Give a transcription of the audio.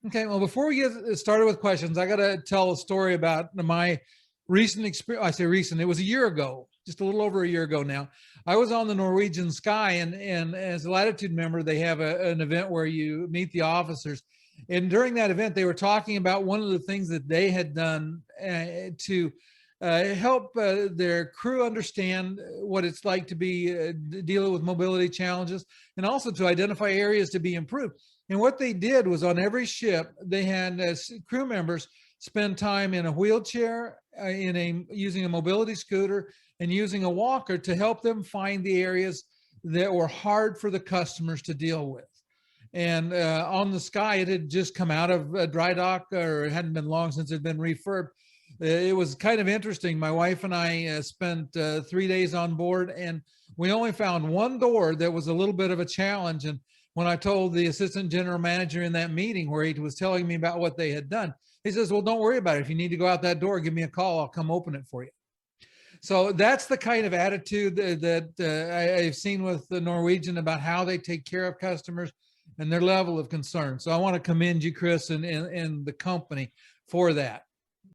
Okay, well, before we get started with questions, I got to tell a story about my recent experience. I say recent, it was a year ago, just a little over a year ago now. I was on the Norwegian Sky, and as a Latitude member, they have an event where you meet the officers. And during that event, they were talking about one of the things that they had done to help their crew understand what it's like to be dealing with mobility challenges, and also to identify areas to be improved. And what they did was on every ship, they had crew members spend time in a wheelchair, using a mobility scooter, and using a walker to help them find the areas that were hard for the customers to deal with. And on the Sky, it had just come out of a dry dock, or it hadn't been long since it had been refurbed. It was kind of interesting. My wife and I spent 3 days on board, and we only found one door that was a little bit of a challenge. And when I told the assistant general manager in that meeting where he was telling me about what they had done, he says, well, don't worry about it. If you need to go out that door, give me a call. I'll come open it for you. So that's the kind of attitude that I've seen with the Norwegian about how they take care of customers and their level of concern. So I want to commend you, Chris, and the company for that.